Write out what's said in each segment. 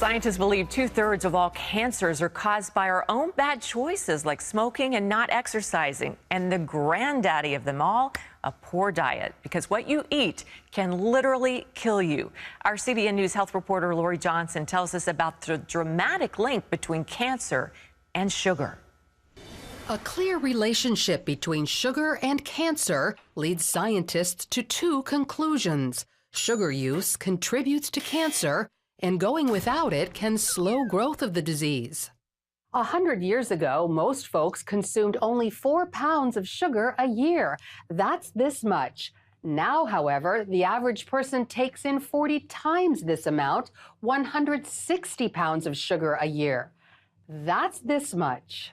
Scientists believe 2/3 of all cancers are caused by our own bad choices, like smoking and not exercising. And the granddaddy of them all, a poor diet, because what you eat can literally kill you. Our CBN News health reporter Lori Johnson tells us about the dramatic link between cancer and sugar. A clear relationship between sugar and cancer leads scientists to two conclusions. Sugar use contributes to cancer, and going without it can slow growth of the disease. 100 years ago, most folks consumed only 4 pounds of sugar a year. That's this much. Now, however, the average person takes in 40 times this amount, 160 pounds of sugar a year. That's this much.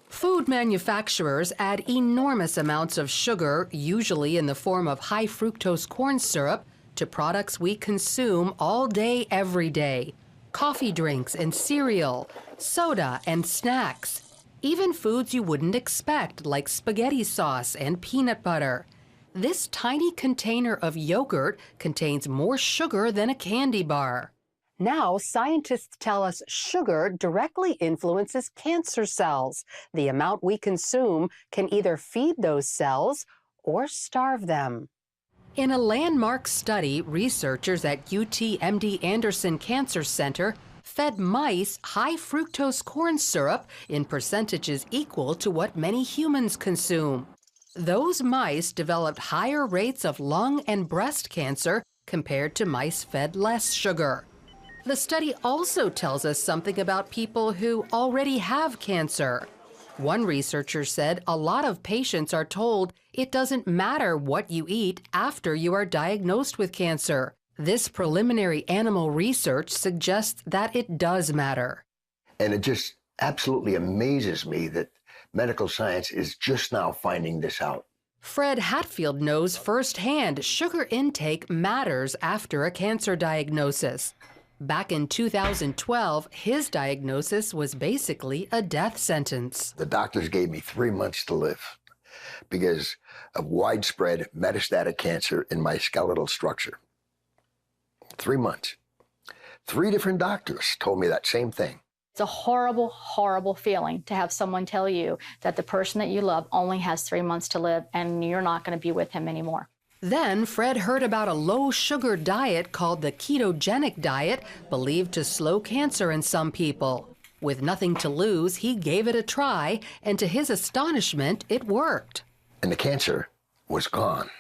Food manufacturers add enormous amounts of sugar, usually in the form of high fructose corn syrup, to products we consume all day, every day. Coffee drinks and cereal, soda and snacks, even foods you wouldn't expect like spaghetti sauce and peanut butter. This tiny container of yogurt contains more sugar than a candy bar. Now, scientists tell us sugar directly influences cancer cells. The amount we consume can either feed those cells or starve them. In a landmark study, researchers at UT-MD Anderson Cancer Center fed mice high fructose corn syrup in percentages equal to what many humans consume. Those mice developed higher rates of lung and breast cancer compared to mice fed less sugar. The study also tells us something about people who already have cancer. One researcher said a lot of patients are told it doesn't matter what you eat after you are diagnosed with cancer. This preliminary animal research suggests that it does matter. And it just absolutely amazes me that medical science is just now finding this out. Fred Hatfield knows firsthand sugar intake matters after a cancer diagnosis. Back in 2012, his diagnosis was basically a death sentence. The doctors gave me 3 months to live because of widespread metastatic cancer in my skeletal structure. 3 months. 3 different doctors told me that same thing. It's a horrible, horrible feeling to have someone tell you that the person that you love only has 3 months to live and you're not going to be with him anymore. Then Fred heard about a low-sugar diet called the ketogenic diet, believed to slow cancer in some people. With nothing to lose, he gave it a try, and to his astonishment, it worked. And the cancer was gone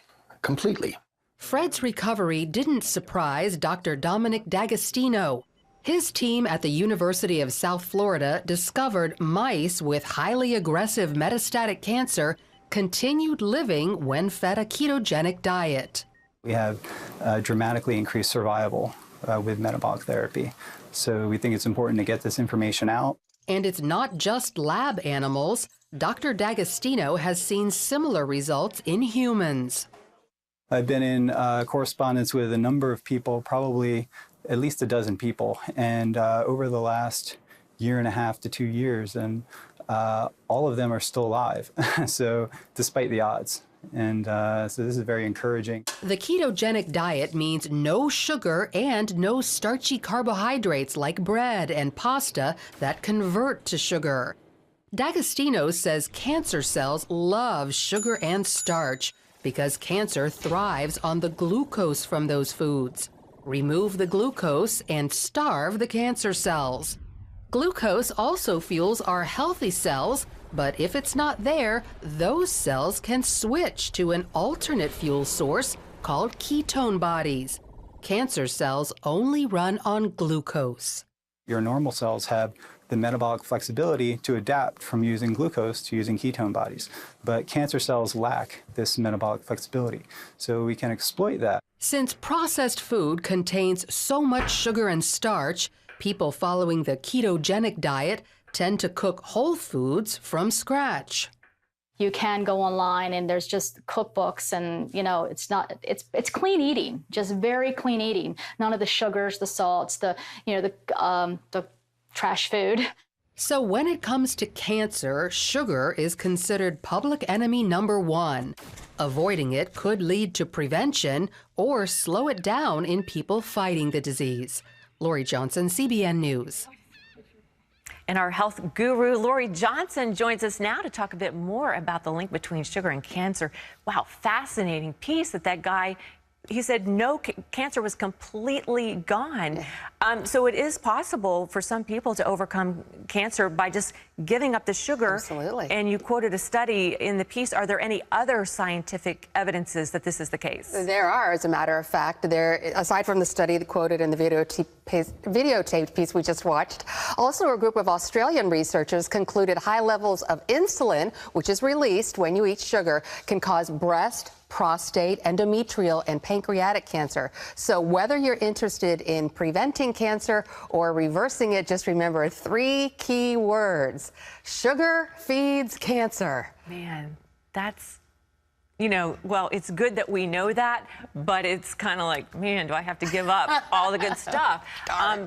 completely. Fred's recovery didn't surprise Dr. Dominic D'Agostino. His team at the University of South Florida discovered mice with highly aggressive metastatic cancer continued living when fed a ketogenic diet. We have dramatically increased survival with metabolic therapy. So we think it's important to get this information out. And it's not just lab animals. Dr. D'Agostino has seen similar results in humans. I've been in correspondence with a number of people, probably at least a dozen people, and over the last 1.5 to 2 years, and all of them are still alive, so despite the odds. And so this is very encouraging. The ketogenic diet means no sugar and no starchy carbohydrates like bread and pasta that convert to sugar. D'Agostino says cancer cells love sugar and starch because cancer thrives on the glucose from those foods. Remove the glucose and starve the cancer cells. Glucose also fuels our healthy cells, but if it's not there, those cells can switch to an alternate fuel source called ketone bodies. Cancer cells only run on glucose. Your normal cells have the metabolic flexibility to adapt from using glucose to using ketone bodies, but cancer cells lack this metabolic flexibility, so we can exploit that. Since processed food contains so much sugar and starch, people following the ketogenic diet tend to cook whole foods from scratch. You can go online and there's just cookbooks and, you know, it's clean eating, just very clean eating. None of the sugars, the salts, the trash food. So when it comes to cancer, sugar is considered public enemy number 1. Avoiding it could lead to prevention or slow it down in people fighting the disease. Lori Johnson, CBN News. And our health guru, Lori Johnson, joins us now to talk a bit more about the link between sugar and cancer. Wow, fascinating piece that guy, he said no, cancer was completely gone. So it is possible for some people to overcome cancer by just giving up the sugar. Absolutely. And you quoted a study in the piece. Are there any other scientific evidences that this is the case? There are, as a matter of fact. Aside from the study quoted in the videotaped piece we just watched, also a group of Australian researchers concluded high levels of insulin, which is released when you eat sugar, can cause breast, prostate, endometrial, and pancreatic cancer. So whether you're interested in preventing cancer or reversing it, just remember 3 key words. Sugar feeds cancer. Man, that's, well, it's good that we know that, but it's kind of like, man, do I have to give up all the good stuff?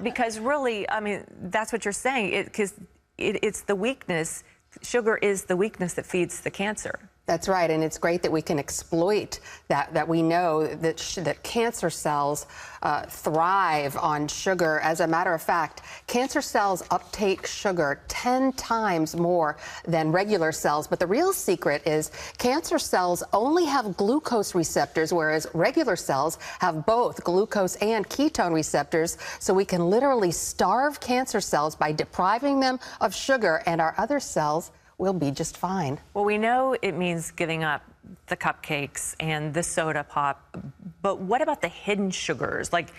Because really, I mean, that's what you're saying, because it's the weakness. Sugar is the weakness that feeds the cancer. That's right, and it's great that we can exploit that we know that cancer cells thrive on sugar. As a matter of fact, cancer cells uptake sugar 10 times more than regular cells. But the real secret is cancer cells only have glucose receptors, whereas regular cells have both glucose and ketone receptors. So we can literally starve cancer cells by depriving them of sugar, and our other cells will be just fine. Well, we know it means giving up the cupcakes and the soda pop, but what about the hidden sugars? Like,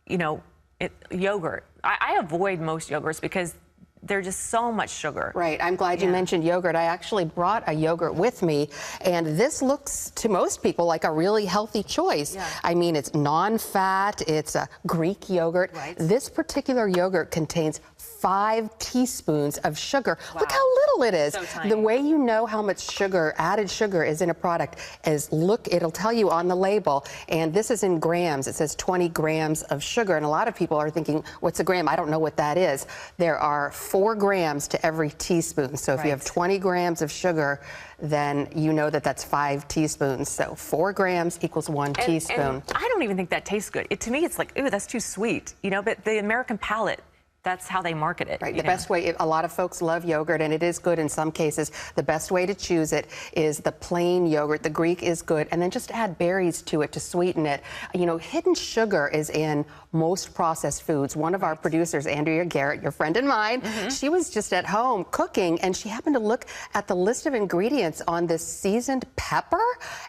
yogurt. I avoid most yogurts because they're just so much sugar. Right. I'm glad you mentioned yogurt. I actually brought a yogurt with me, and this looks to most people like a really healthy choice. Yeah. I mean, it's non-fat. It's a Greek yogurt. Right. This particular yogurt contains 5 teaspoons of sugar. Wow. Look how little it is. So tiny. The way you know how much sugar, added sugar, is in a product is it'll tell you on the label, and this is in grams. It says 20 grams of sugar, and a lot of people are thinking, what's a gram? I don't know what that is. There are 4 grams to every teaspoon. So if you have 20 grams of sugar, then you know that that's 5 teaspoons. So 4 grams equals 1 teaspoon. And I don't even think that tastes good. To me, it's like, ooh, that's too sweet. But the American palate, that's how they market it. Right. The best way, a lot of folks love yogurt, and it is good in some cases. The best way to choose it is the plain yogurt. The Greek is good, and then just add berries to it to sweeten it. Hidden sugar is in most processed foods. One of our producers, Andrea Garrett, your friend and mine, she was just at home cooking, and she happened to look at the list of ingredients on this seasoned pepper,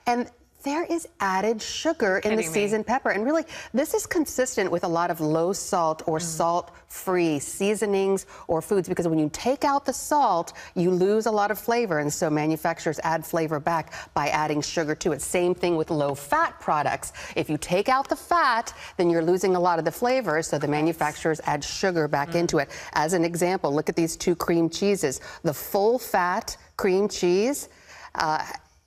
and there is added sugar in the seasoned pepper. And really, this is consistent with a lot of low salt or salt-free seasonings or foods, because when you take out the salt, you lose a lot of flavor. And so manufacturers add flavor back by adding sugar to it. Same thing with low-fat products. If you take out the fat, then you're losing a lot of the flavor. So the manufacturers add sugar back into it. As an example, look at these 2 cream cheeses. The full-fat cream cheese,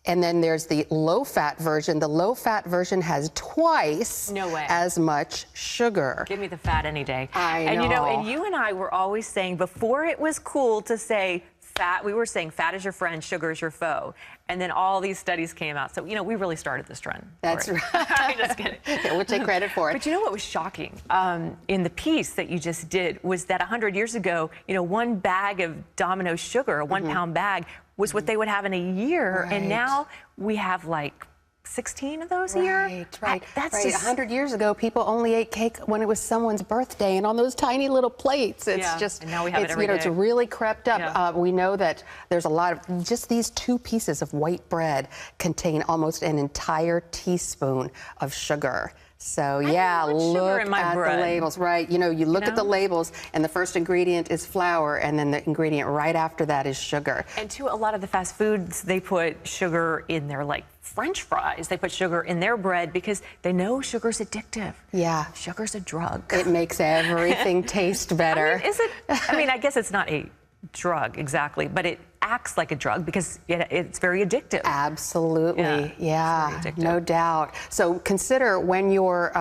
and then there's the low-fat version. The low-fat version has twice as much sugar. Give me the fat any day. I know. And you and I were always saying, before it was cool to say fat, we were saying fat is your friend, sugar is your foe. And then all these studies came out. So, we really started this trend. That's right. I'm just kidding. Yeah, we'll take credit for it. But you know what was shocking in the piece that you just did was that 100 years ago, 1 bag of Domino's sugar, a 1-pound bag, was what they would have in a year. Right. And now we have like 16 of those a year. Right. That's just 100 years ago, people only ate cake when it was someone's birthday and on those tiny little plates. It's just, and now we have it every day. It's really crept up. Yeah. We know that there's a lot of, just these 2 pieces of white bread contain almost an entire teaspoon of sugar. So yeah, look at the labels, right? You look at the labels, and the first ingredient is flour, and then the ingredient right after that is sugar. And a lot of the fast foods, they put sugar in their French fries. They put sugar in their bread because they know sugar's addictive. Yeah. Sugar's a drug. It makes everything taste better. I guess it's not a drug exactly, but it acts like a drug because it's very addictive. Absolutely. Yeah, no doubt. So consider when you're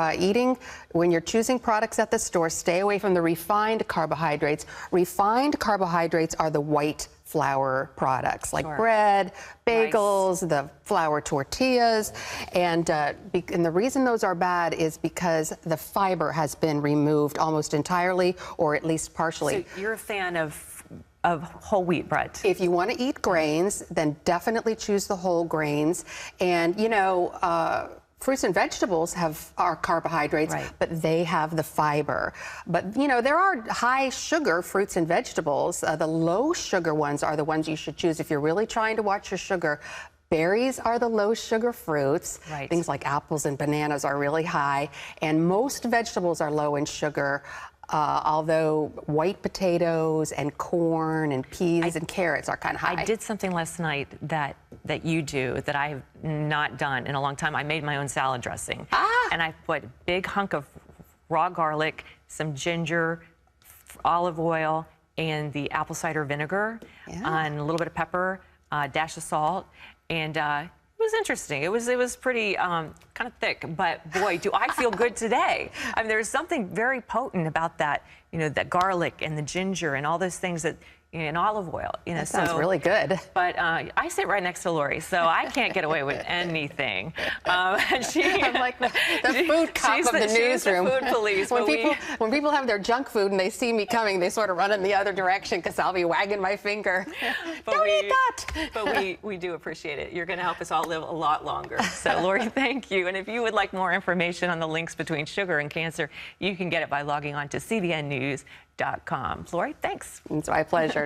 when you're choosing products at the store, stay away from the refined carbohydrates. Refined carbohydrates are the white flour products like Sure. bread, bagels, the flour tortillas. And the reason those are bad is because the fiber has been removed almost entirely, or at least partially. So you're a fan of whole wheat bread? If you want to eat grains, then definitely choose the whole grains. And, fruits and vegetables are carbohydrates, Right. but they have the fiber. But, there are high sugar fruits and vegetables. The low sugar ones are the ones you should choose if you're really trying to watch your sugar. Berries are the low sugar fruits. Right. Things like apples and bananas are really high. And most vegetables are low in sugar. Although white potatoes and corn and peas and carrots are kind of high. I did something last night that you do that I have not done in a long time. I made my own salad dressing. And I put a big hunk of raw garlic, some ginger, olive oil, and the apple cider vinegar, and a little bit of pepper, a dash of salt, and it was interesting. It was pretty kind of thick, but boy, do I feel good today. I mean, there's something very potent about that, that garlic and the ginger and all those things and olive oil. That sounds really good. But I sit right next to Lori, so I can't get away with anything. I'm like the food cop of the newsroom. She's the food police. When people have their junk food and they see me coming, they sort of run in the other direction because I'll be wagging my finger. Don't eat that. But we do appreciate it. You're going to help us all live a lot longer. So, Lori, thank you. And if you would like more information on the links between sugar and cancer, you can get it by logging on to cbnnews.com. Lori, thanks. It's my pleasure.